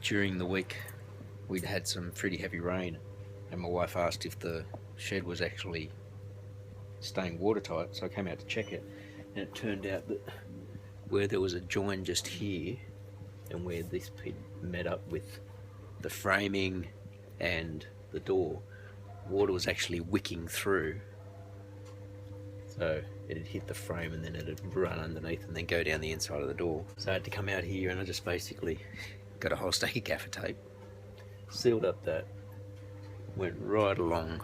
During the week we'd had some pretty heavy rain, and my wife asked if the shed was actually staying watertight, so I came out to check it, and it turned out that where there was a join just here and where this pit met up with the framing and the door, water was actually wicking through. So it had hit the frame and then it had run underneath and then go down the inside of the door. So I had to come out here and I just basically got a whole stack of gaffer tape, sealed up that, went right along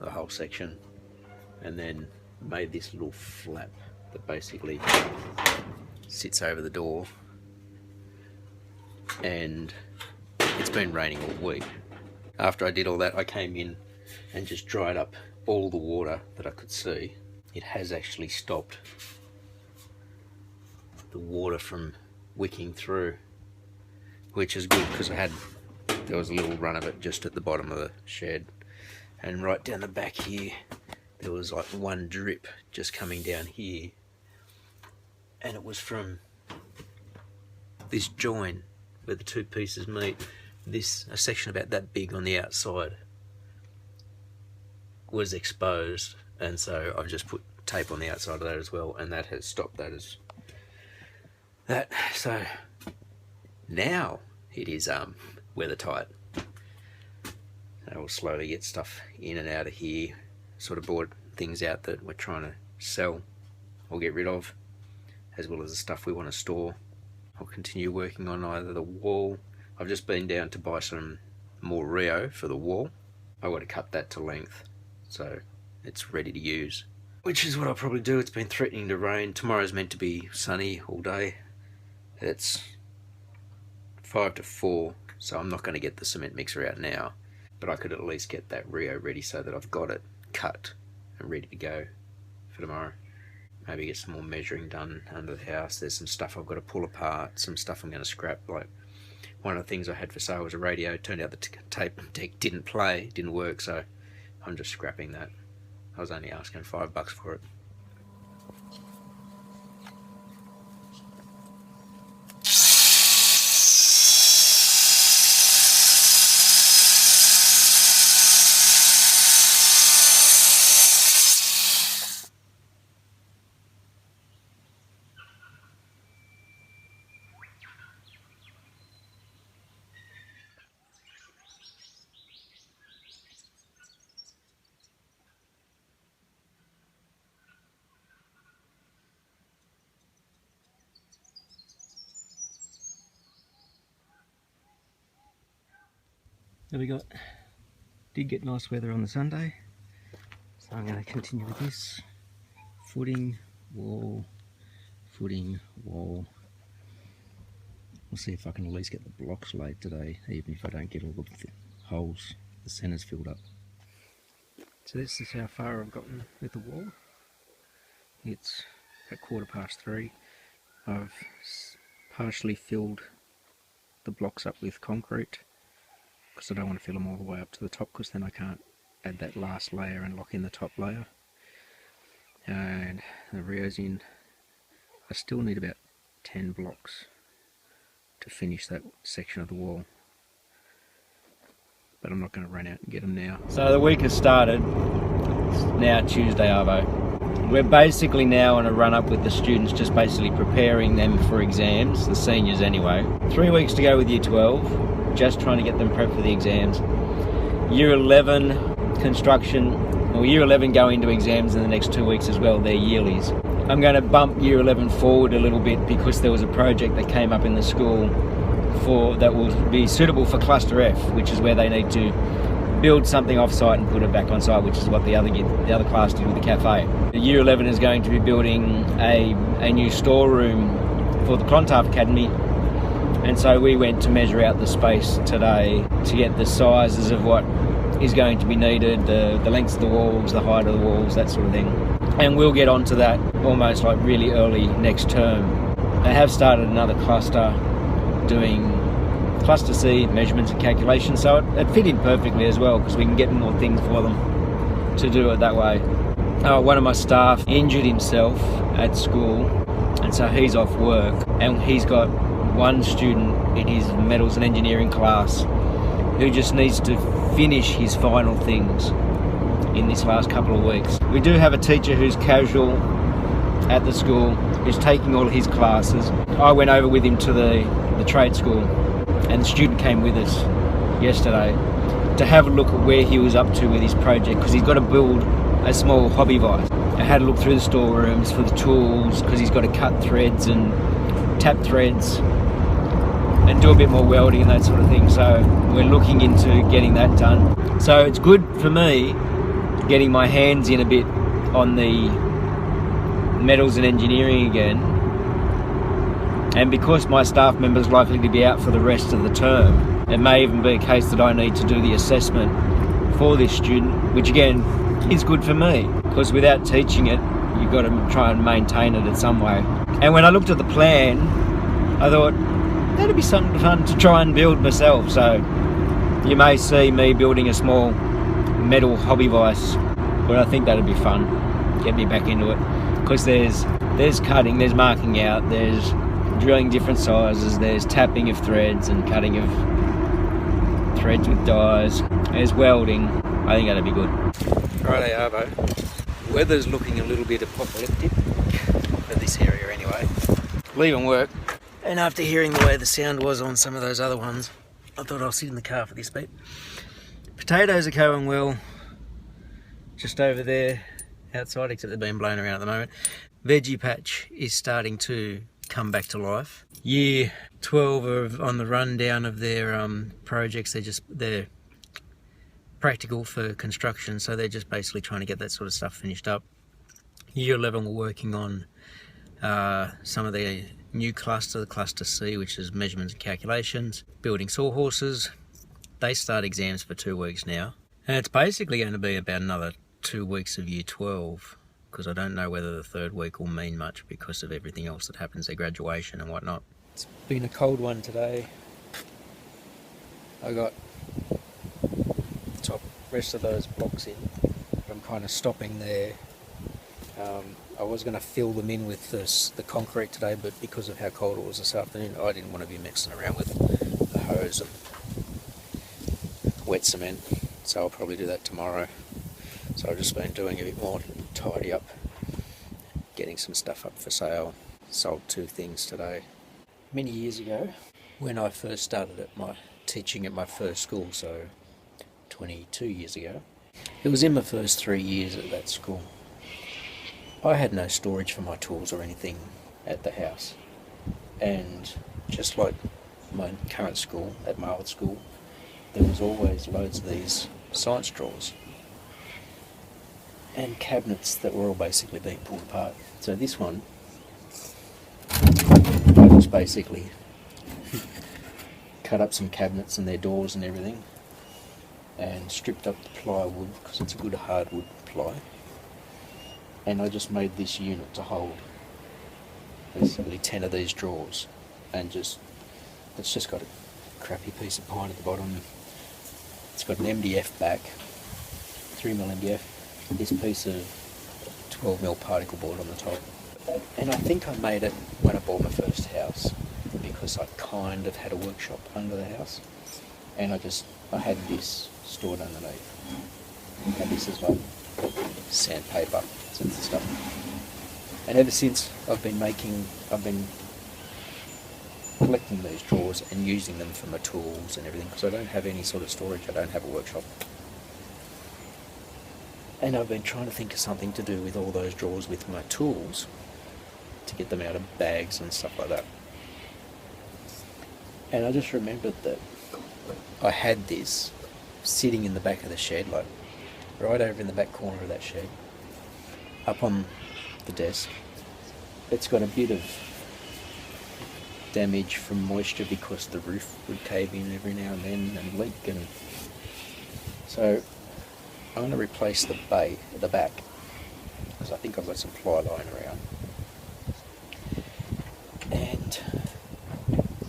the whole section, and then made this little flap that basically sits over the door. And it's been raining all week. After I did all that, I came in and just dried up all the water that I could see. It has actually stopped the water from wicking through, which is good because there was a little run of it just at the bottom of the shed, and right down the back here there was like one drip just coming down here, and it was from this join where the two pieces meet. A section about that big on the outside was exposed, and so I've just put tape on the outside of that as well, and that has stopped that as that. So now it is weather tight. I will slowly get stuff in and out of here, sort of bought things out that we're trying to sell or get rid of, as well as the stuff we want to store. I'll continue working on either the wall. I've just been down to buy some more Rio for the wall. I got to cut that to length so it's ready to use, which is what I'll probably do. It's been threatening to rain. Tomorrow's meant to be sunny all day. It's 5 to 4, so I'm not going to get the cement mixer out now, but I could at least get that Rio ready so that I've got it cut and ready to go for tomorrow. Maybe get some more measuring done under the house. There's some stuff I've got to pull apart, some stuff I'm going to scrap. Like one of the things I had for sale was a radio. Turned out the tape deck didn't work, so I'm just scrapping that. I was only asking $5 for it. There we go. Did get nice weather on the Sunday, so I'm going to continue with this. Footing, wall, footing, wall. We'll see if I can at least get the blocks laid today, even if I don't get all the holes, the centres filled up. So this is how far I've gotten with the wall. It's at 3:15. I've partially filled the blocks up with concrete, because I don't want to fill them all the way up to the top, because then I can't add that last layer and lock in the top layer. And the Rio's in. I still need about 10 blocks to finish that section of the wall, but I'm not going to run out and get them now. So the week has started. It's now Tuesday arvo. We're basically now on a run up with the students, just basically preparing them for exams, the seniors anyway. 3 weeks to go with year 12. Just trying to get them prepped for the exams. Year 11 construction, or year 11 go into exams in the next 2 weeks as well, they're yearlies. I'm going to bump year 11 forward a little bit because there was a project that came up in the school that will be suitable for cluster F, which is where they need to build something off-site and put it back on site, which is what the other class did with the cafe. Year 11 is going to be building a new storeroom for the Clontarf Academy, and so we went to measure out the space today to get the sizes of what is going to be needed, the lengths of the walls, the height of the walls, that sort of thing. And we'll get onto that almost like really early next term. They have started another cluster doing cluster C measurements and calculations, so it fit in perfectly as well, because we can get more things for them to do it that way. One of my staff injured himself at school, and so he's off work, and he's got one student in his metals and engineering class who just needs to finish his final things in this last couple of weeks. We do have a teacher who's casual at the school, who's taking all his classes. I went over with him to the trade school, and the student came with us yesterday to have a look at where he was up to with his project, because he's got to build a small hobby vise. I had a look through the storerooms for the tools, because he's got to cut threads and tap threads and do a bit more welding and that sort of thing. So we're looking into getting that done. So it's good for me getting my hands in a bit on the metals and engineering again, and because my staff member's likely to be out for the rest of the term, it may even be a case that I need to do the assessment for this student, which again is good for me, because without teaching it, you've got to try and maintain it in some way. And when I looked at the plan, I thought that'd be something fun to try and build myself. So you may see me building a small metal hobby vise, but I think that'd be fun, get me back into it, because there's cutting, there's marking out, there's drilling different sizes, there's tapping of threads and cutting of threads with dies, there's welding. I think that'd be good. Righto, Arvo. Weather's looking a little bit apocalyptic for this area anyway. Leaving work, and after hearing the way the sound was on some of those other ones, I thought I'll sit in the car for this bit. Potatoes are going well, just over there outside, except they're being blown around at the moment. Veggie patch is starting to come back to life. Year 12 are on the rundown of their projects. They're practical for construction, so they're just basically trying to get that sort of stuff finished up. Year 11 we're working on some of the new cluster, the cluster C, which is measurements and calculations, building sawhorses. They start exams for 2 weeks now, and it's basically going to be about another 2 weeks of year 12, because I don't know whether the third week will mean much because of everything else that happens, their graduation and whatnot. It's been a cold one today. I got the top rest of those blocks in. I'm kind of stopping there. I was going to fill them in with the concrete today, but because of how cold it was this afternoon, I didn't want to be messing around with the hose and wet cement, so I'll probably do that tomorrow. So I've just been doing a bit more tidy up, getting some stuff up for sale. Sold 2 things today. Many years ago, when I first started teaching at my first school, so 22 years ago, it was in my first 3 years at that school. I had no storage for my tools or anything at the house, and just like my current school, at my old school, there was always loads of these science drawers and cabinets that were all basically being pulled apart. So this one, I just basically cut up some cabinets and their doors and everything, and stripped up the plywood, because it's a good hardwood ply, and I just made this unit to hold basically 10 of these drawers, and it's just got a crappy piece of pine at the bottom. It's got an MDF back, 3mm MDF, this piece of 12mm particle board on the top. And I think I made it when I bought my first house, because I kind of had a workshop under the house, and I had this stored underneath, and this is like sandpaper and stuff. And ever since I've been collecting these drawers and using them for my tools and everything, because I don't have any sort of storage, I don't have a workshop. And I've been trying to think of something to do with all those drawers with my tools, to get them out of bags and stuff like that. And I just remembered that I had this sitting in the back of the shed, like right over in the back corner of that shed, up on the desk. It's got a bit of damage from moisture because the roof would cave in every now and then and leak, and so I'm going to replace the bay at the back, because I think I've got some ply lying around, and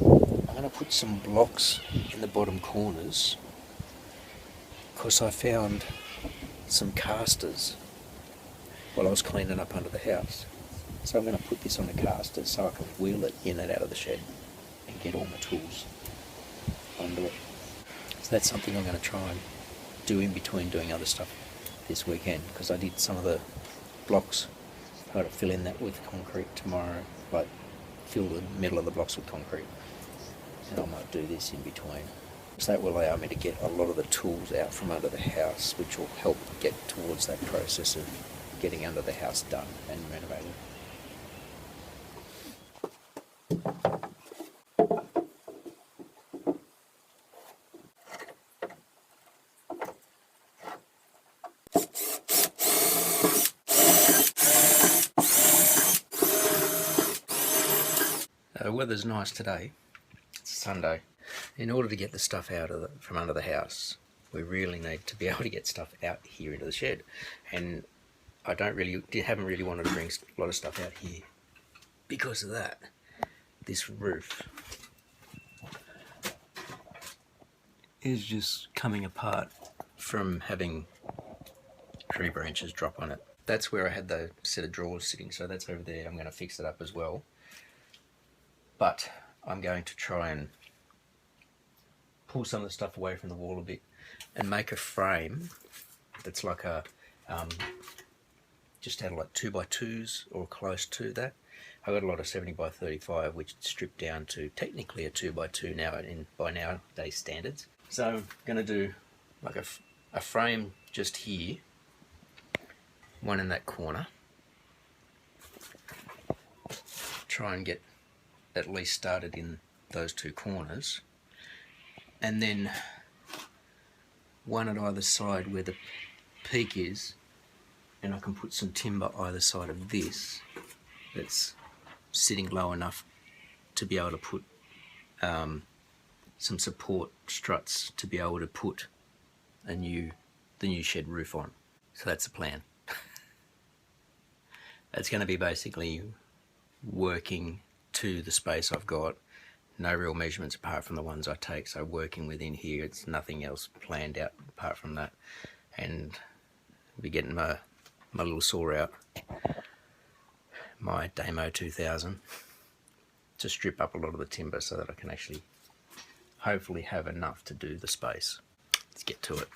I'm going to put some blocks in the bottom corners, because I found some casters while I was cleaning up under the house. So I'm going to put this on the casters so I can wheel it in and out of the shed and get all my tools under it. So that's something I'm going to try and do in between doing other stuff this weekend, because I did some of the blocks. I've got to fill in that with concrete tomorrow, like fill the middle of the blocks with concrete, and I might do this in between. So that will allow me to get a lot of the tools out from under the house, which will help get towards that process of getting under the house done and renovated. The weather's nice today. It's Sunday. In order to get the stuff out of from under the house, we really need to be able to get stuff out here into the shed, and I haven't really wanted to bring a lot of stuff out here because of that. This roof is just coming apart from having tree branches drop on it. That's where I had the set of drawers sitting, so that's over there. I'm going to fix it up as well. But I'm going to try and pull some of the stuff away from the wall a bit and make a frame that's like a, just out of like 2x2s or close to that. I've got a lot of 70x35, which stripped down to technically a 2x2 now by nowadays standards. So I'm going to do like a frame just here, one in that corner, try and get at least started in those two corners, and then one at either side where the peak is, and I can put some timber either side of this that's sitting low enough to be able to put some support struts to be able to put the new shed roof on. So that's the plan. It's going to be basically working to the space I've got, no real measurements apart from the ones I take, so working within here, it's nothing else planned out apart from that. And I'll be getting my little saw out, my Demo 2000, to strip up a lot of the timber so that I can actually hopefully have enough to do the space. Let's get to it.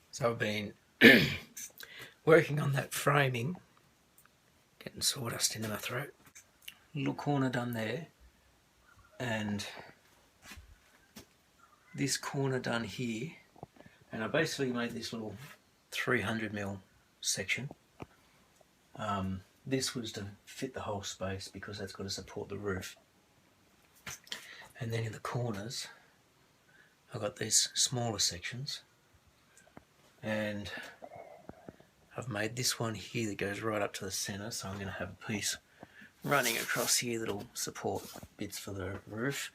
So I've been working on that framing, getting sawdust into my throat. Little corner done there, and this corner done here, and I basically made this little 300mm section this was to fit the whole space because that's got to support the roof. And then in the corners I've got these smaller sections, and I've made this one here that goes right up to the centre, so I'm going to have a piece running across here that'll support bits for the roof.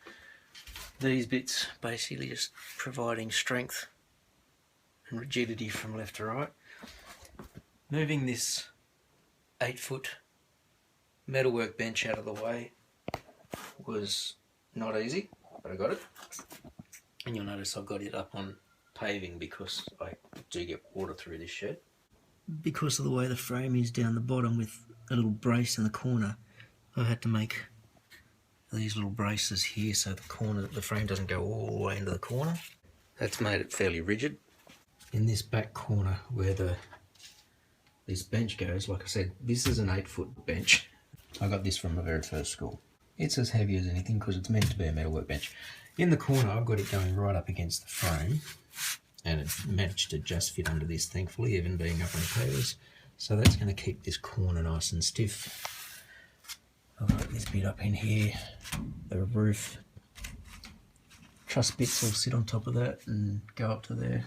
These bits basically just providing strength and rigidity from left to right. Moving this 8-foot metalwork bench out of the way was not easy, but I got it. And you'll notice I've got it up on paving because I do get water through this shed. Because of the way the frame is down the bottom with a little brace in the corner, I had to make these little braces here so the frame doesn't go all the way into the corner. That's made it fairly rigid. In this back corner where this bench goes, like I said, this is an 8-foot bench. I got this from my very first school. It's as heavy as anything because it's meant to be a metalwork bench. In the corner I've got it going right up against the frame, and it's managed to just fit under this, thankfully, even being up on the pavers. So that's going to keep this corner nice and stiff. I've got this bit up in here, the roof. Truss bits will sit on top of that and go up to there.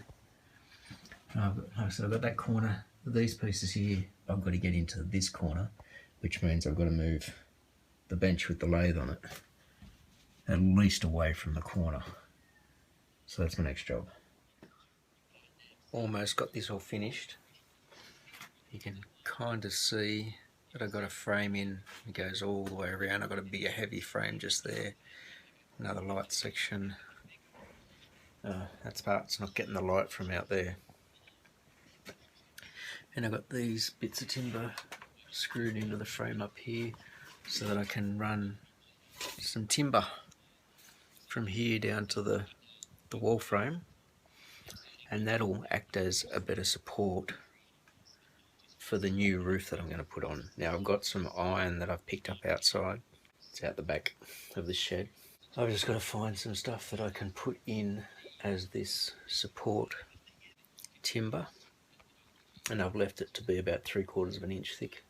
So I've got that corner. These pieces here, I've got to get into this corner, which means I've got to move the bench with the lathe on it at least away from the corner. So that's my next job. Almost got this all finished. You can kind of see that I've got a frame in. It goes all the way around. I've got a bigger heavy frame just there. Another light section. That's part's not getting the light from out there. And I've got these bits of timber screwed into the frame up here so that I can run some timber from here down to the wall frame, and that'll act as a better support for the new roof that I'm going to put on. Now I've got some iron that I've picked up outside. It's out the back of the shed. I've just got to find some stuff that I can put in as this support timber, and I've left it to be about 3/4 of an inch thick.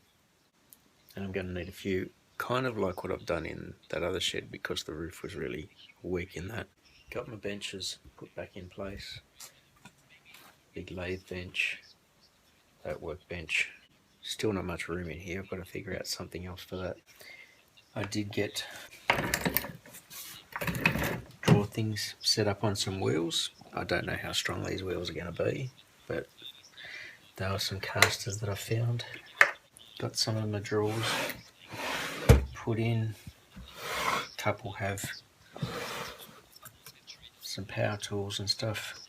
And I'm going to need a few, kind of like what I've done in that other shed because the roof was really weak in that. Got my benches put back in place. Big lathe bench, that workbench. Still not much room in here. I've got to figure out something else for that. I did get draw things set up on some wheels. I don't know how strong these wheels are going to be, but there are some casters that I found. Got some of my drawers put in. A couple have some power tools and stuff.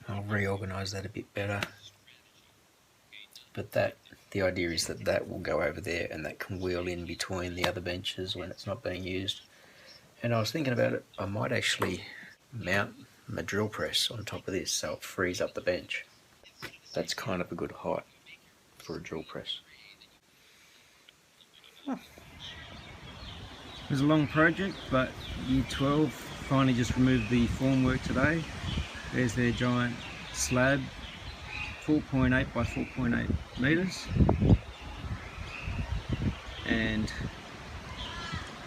I'll reorganise that a bit better. But the idea is that will go over there and that can wheel in between the other benches when it's not being used. And I was thinking about it, I might actually mount my drill press on top of this so it frees up the bench. That's kind of a good height for a drill press. It was a long project, but Year 12 finally just removed the formwork today. There's their giant slab, 4.8 by 4.8 metres, and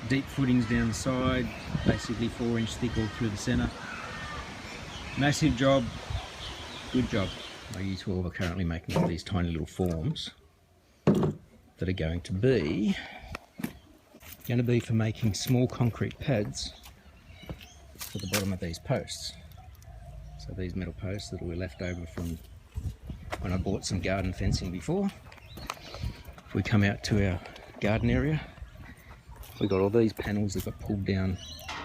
deep footings down the side, basically 4-inch thick all through the centre. Massive job, good job. My Year 12 are currently making up these tiny little forms that are going to be for making small concrete pads for the bottom of these posts. So these metal posts that were left over from when I bought some garden fencing before. If we come out to our garden area, we got all these panels that got pulled down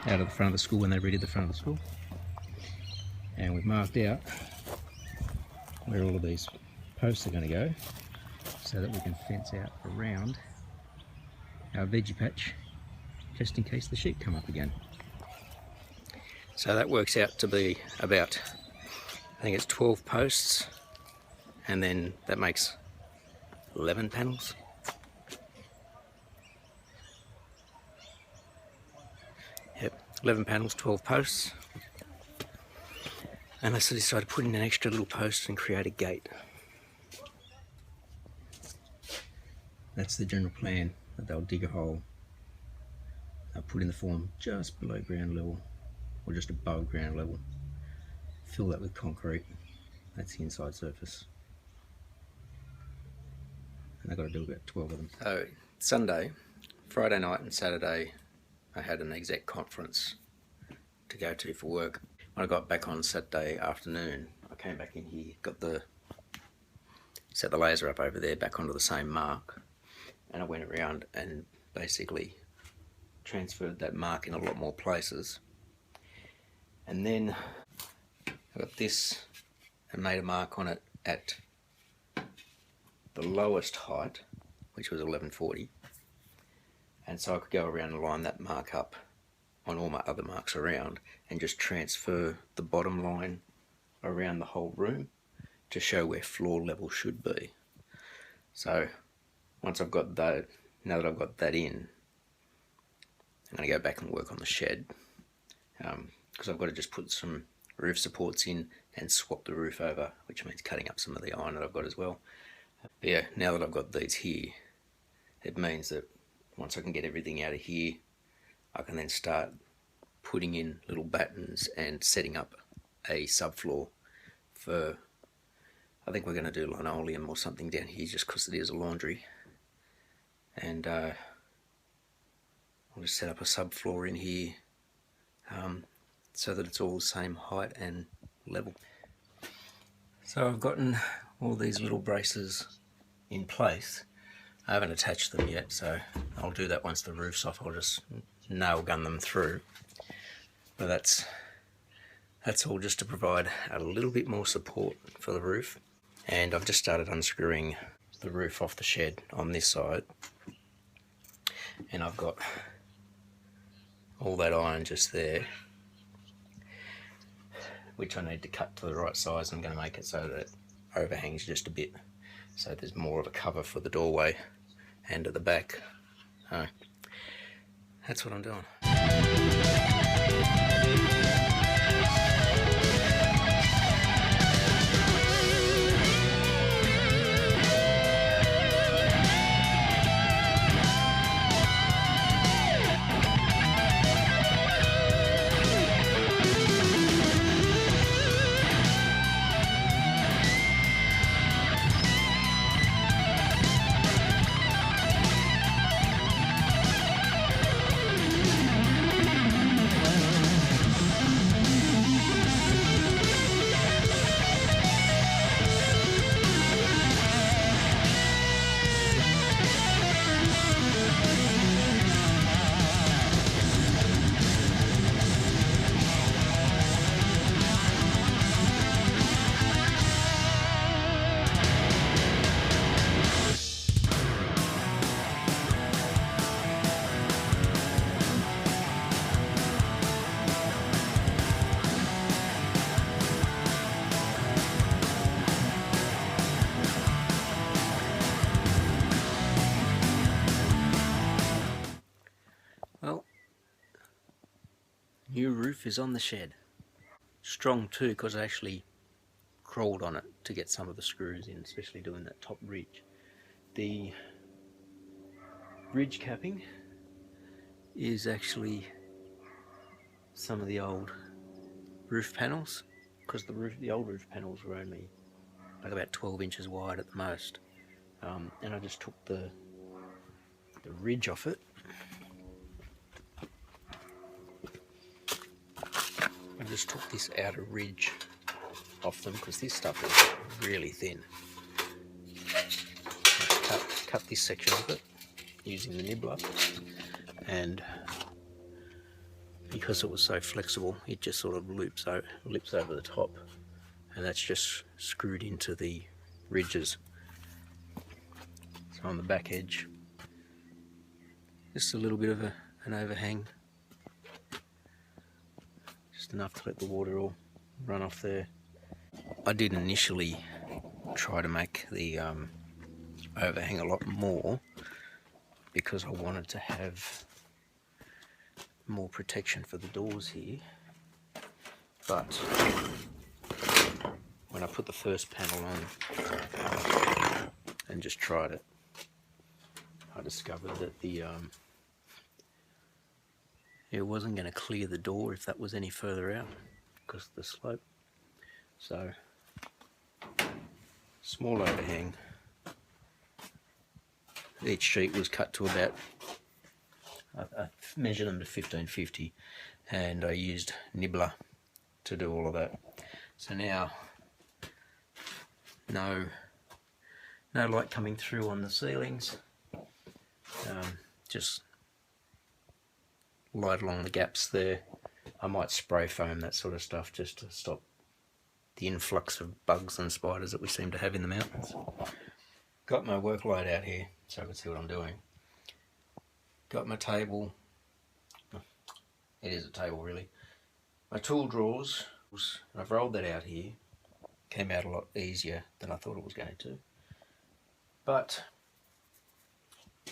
out of the front of the school when they redid the front of the school. And we've marked out where all of these posts are going to go so that we can fence out around our veggie patch just in case the sheep come up again. So that works out to be about, I think it's 12 posts, and then that makes 11 panels. Yep, 11 panels, 12 posts. And I decided to put in an extra little post and create a gate. That's the general plan, that they'll dig a hole, they'll put in the form just below ground level or just above ground level, fill that with concrete. That's the inside surface, and they've got to do about 12 of them. So Sunday, Friday night and Saturday I had an exec conference to go to for work. When I got back on Saturday afternoon, I came back in here, set the laser up over there back onto the same mark, and I went around and basically transferred that mark in a lot more places. And then I got this and made a mark on it at the lowest height, which was 1140, and so I could go around and line that mark up on all my other marks around and just transfer the bottom line around the whole room to show where floor level should be. So once I've got that, now that I've got that in, I'm going to go back and work on the shed, because I've got to just put some roof supports in and swap the roof over, which means cutting up some of the iron that I've got as well. But yeah, now that I've got these here, it means that once I can get everything out of here, I can then start putting in little battens and setting up a subfloor for, I think we're going to do linoleum or something down here just because it is a laundry. And I'll just set up a subfloor in here so that it's all the same height and level. So I've gotten all these little braces in place. I haven't attached them yet, so I'll do that once the roof's off. I'll just nail gun them through. But that's all just to provide a little bit more support for the roof. And I've just started unscrewing the roof off the shed on this side, and I've got all that iron just there, which I need to cut to the right size. I'm going to make it so that it overhangs just a bit, so there's more of a cover for the doorway and at the back. That's what I'm doing. Well, new roof is on the shed. Strong too, because I actually crawled on it to get some of the screws in, especially doing that top ridge. The ridge capping is actually some of the old roof panels, because the old roof panels were only like about 12 inches wide at the most, and I just took the ridge off it. I just took this outer ridge off them because this stuff is really thin. Just cut this section of it using the nibbler, and because it was so flexible, it just sort of lips over the top, and that's just screwed into the ridges. So on the back edge, just a little bit of an overhang, just enough to let the water all run off there. I did initially try to make the overhang a lot more because I wanted to have more protection for the doors here, but when I put the first panel on and just tried it, I discovered that it wasn't going to clear the door if that was any further out because of the slope. So, small overhang. Each sheet was cut to about, I measured them to 1550, and I used nibbler to do all of that. So now, no light coming through on the ceilings, just light along the gaps there. I might spray foam, that sort of stuff, just to stop the influx of bugs and spiders that we seem to have in the mountains. Got my work light out here so I can see what I'm doing. Got my table, it is a table really. My tool drawers, and I've rolled that out here. Came out a lot easier than I thought it was going to. But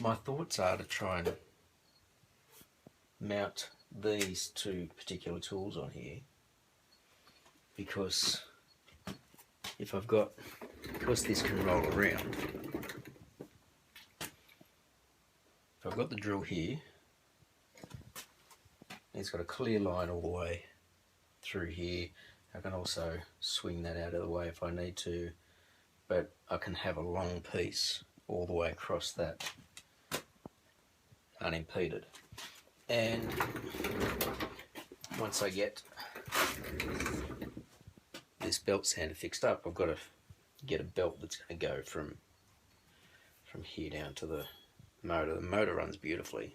my thoughts are to try and mount these two particular tools on here, because because this can roll around, if I've got the drill here, it's got a clear line all the way through here. I can also swing that out of the way if I need to, but I can have a long piece all the way across that unimpeded. And once I get this belt sander fixed up, I've got to get a belt that's going to go from here down to the motor. The motor runs beautifully.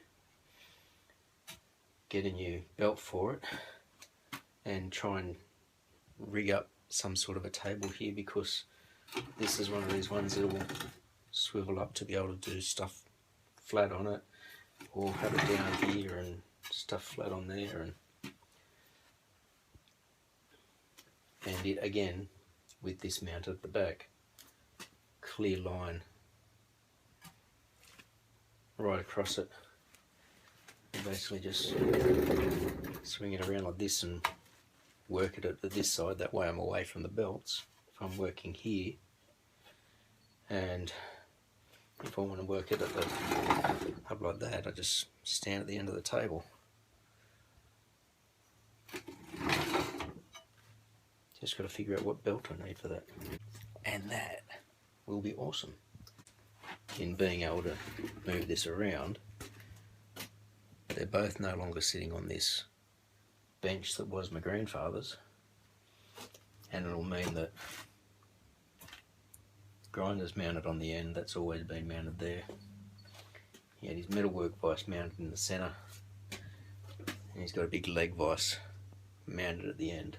Get a new belt for it and try and rig up some sort of a table here, because this is one of these ones that will swivel up to be able to do stuff flat on it, or have it down here and stuff flat on there, and it again with this mounted at the back, clear line right across it. And basically just swing it around like this and work it at this side, that way I'm away from the belts if I'm working here. And if I want to work it at the up like that, I just stand at the end of the table. Just got to figure out what belt I need for that. And that will be awesome in being able to move this around. They're both no longer sitting on this bench that was my grandfather's, and it'll mean that grinder's mounted on the end, that's always been mounted there. He had his metalwork vise mounted in the centre, and he's got a big leg vise mounted at the end.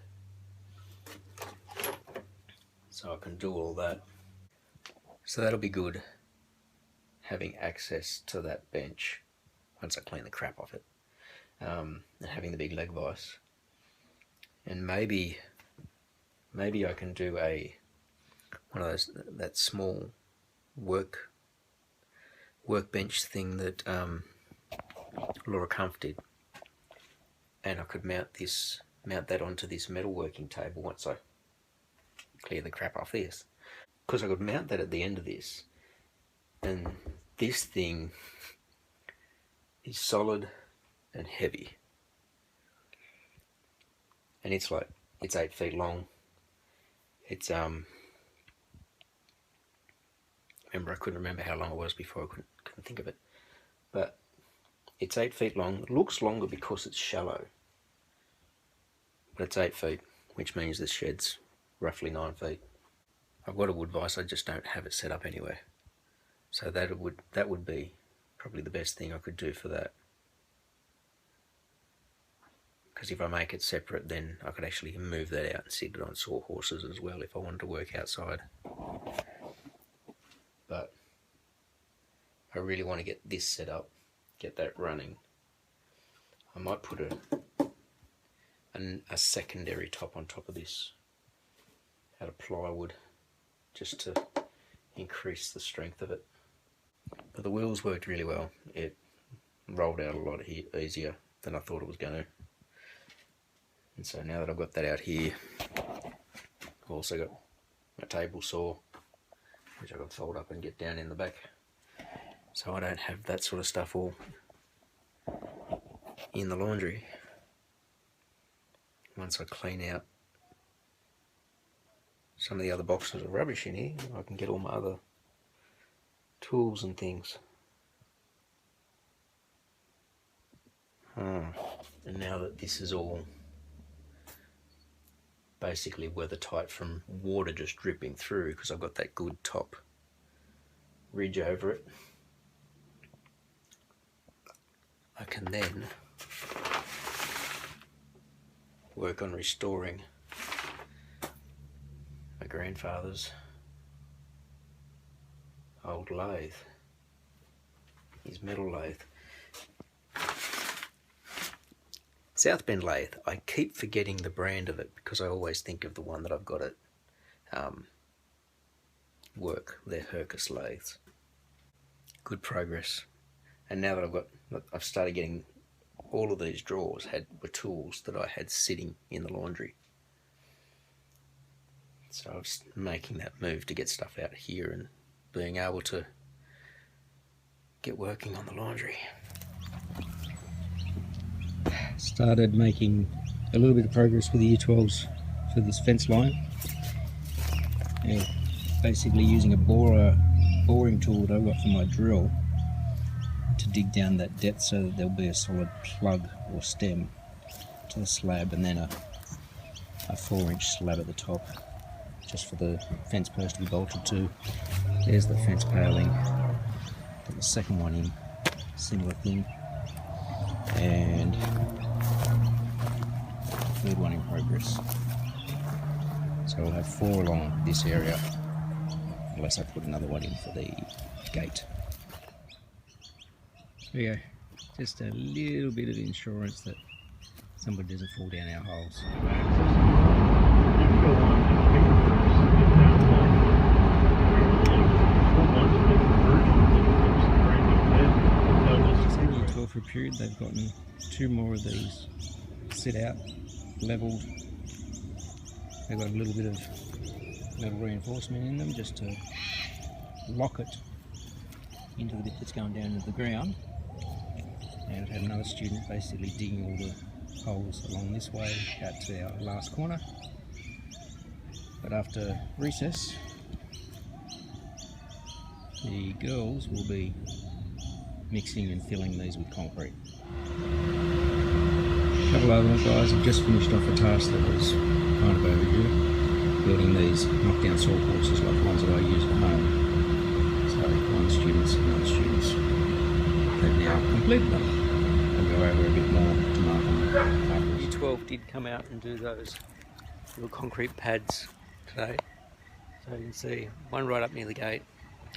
So I can do all that. So that'll be good, having access to that bench once I clean the crap off it, and having the big leg vise. And maybe I can do one of those, that small workbench thing that Laura Kampf did, and I could mount that onto this metalworking table once I clear the crap off this, because I could mount that at the end of this, and this thing is solid and heavy, and it's 8 feet long. It's remember, I couldn't remember how long it was before, I couldn't think of it, but it's 8 feet long. It looks longer because it's shallow, but it's 8 feet, which means the shed's roughly 9 feet. I've got a wood vise, I just don't have it set up anywhere, so that would be probably the best thing I could do for that, because if I make it separate, then I could actually move that out and sit it on sawhorses as well if I wanted to work outside. But I really want to get this set up, get that running. I might put a secondary top on top of this out of plywood, just to increase the strength of it. But the wheels worked really well. It rolled out a lot easier than I thought it was going to. And so now that I've got that out here, I've also got my table saw, which I can fold up and get down in the back. so I don't have that sort of stuff all in the laundry. Once I clean out some of the other boxes of rubbish in here, I can get all my other tools and things. And now that this is all basically weather tight from water just dripping through, because I've got that good top ridge over it, I can then work on restoring my grandfather's old lathe, his metal lathe. South Bend lathe, I keep forgetting the brand of it because I always think of the one that I've got at work, their Hercus lathes. Good progress. And now that I've started getting all of these drawers were tools that I had sitting in the laundry. So I was making that move to get stuff out here and being able to get working on the laundry. Started making a little bit of progress with the Year 12s for this fence line. And basically using a boring tool that I got for my drill to dig down that depth so that there'll be a solid plug or stem to the slab, and then a 4-inch slab at the top just for the fence post to be bolted to. There's the fence paling. Put the second one in, similar thing, and third one in progress. So we'll have 4 along this area, unless I put another one in for the gate. There we go. Just a little bit of insurance that somebody doesn't fall down our holes. Year 12 for a period, they've gotten 2 more of these set out, levelled. They've got a little bit of metal reinforcement in them just to lock it into the bit that's going down into the ground. And I've had another student basically digging all the holes along this way out to our last corner. But after recess, the girls will be mixing and filling these with concrete. A couple of other guys have just finished off a task that was kind of overdue, building these knockdown saw courses like the ones that I use at home. So one students and other students have now completed them. I'll go over a bit more to mark them after. Year 12 did come out and do those little concrete pads today. So you can see one right up near the gate,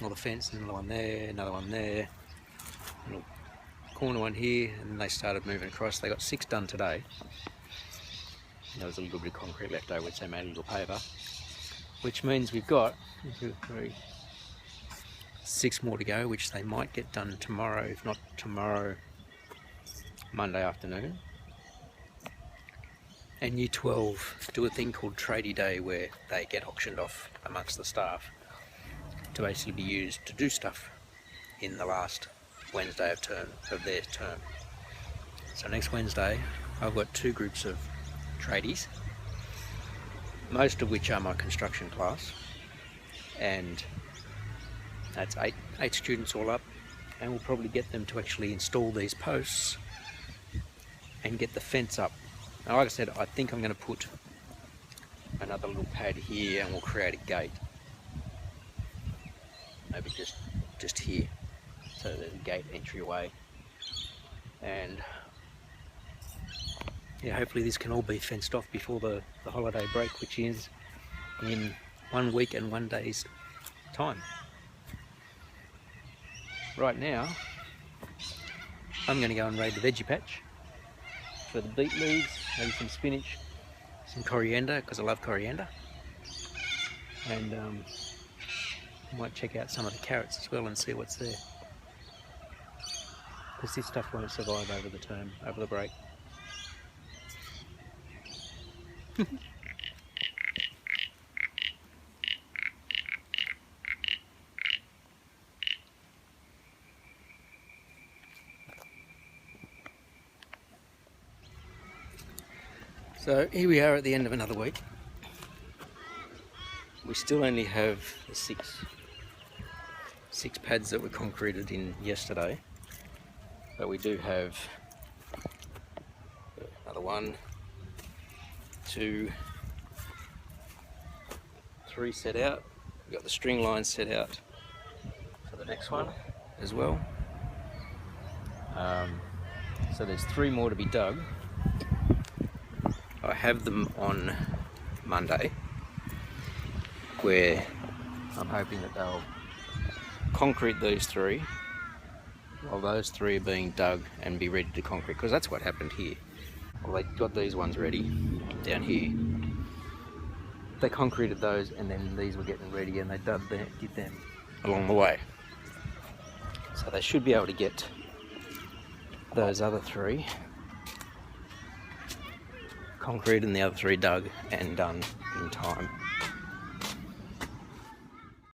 or the fence, and another one there, another one there, little corner one here, and then they started moving across. They got 6 done today. And there was a little bit of concrete left over, which they made a little paver, which means we've got 6 more to go, which they might get done tomorrow, if not tomorrow, Monday afternoon. And Year 12 do a thing called Tradie Day, where they get auctioned off amongst the staff to basically be used to do stuff in the last Wednesday of their term. So next Wednesday I've got 2 groups of tradies, most of which are my construction class, and that's 8 students all up, and we'll probably get them to actually install these posts and get the fence up. Now, like I said, I think I'm going to put another little pad here, and we'll create a gate, maybe just here, so there's a gate entryway. And yeah, hopefully this can all be fenced off before the holiday break, which is in 1 week and 1 day's time. Right now I'm going to go and raid the veggie patch for the beet leaves, maybe some spinach, some coriander, because I love coriander, and I might check out some of the carrots as well and see what's there, because this stuff won't survive over the term, over the break. So here we are at the end of another week. We still only have the six pads that were concreted in yesterday, but we do have another 1, 2, 3 set out. We've got the string lines set out for the next one as well. So there's 3 more to be dug. I have them on Monday, where I'm hoping that they'll concrete these 3 while those 3 are being dug and be ready to concrete, because that's what happened here. Well, they got these ones ready down here. They concreted those, and then these were getting ready, and they did them along the way. So they should be able to get those other 3 concrete and the other 3 dug and done in time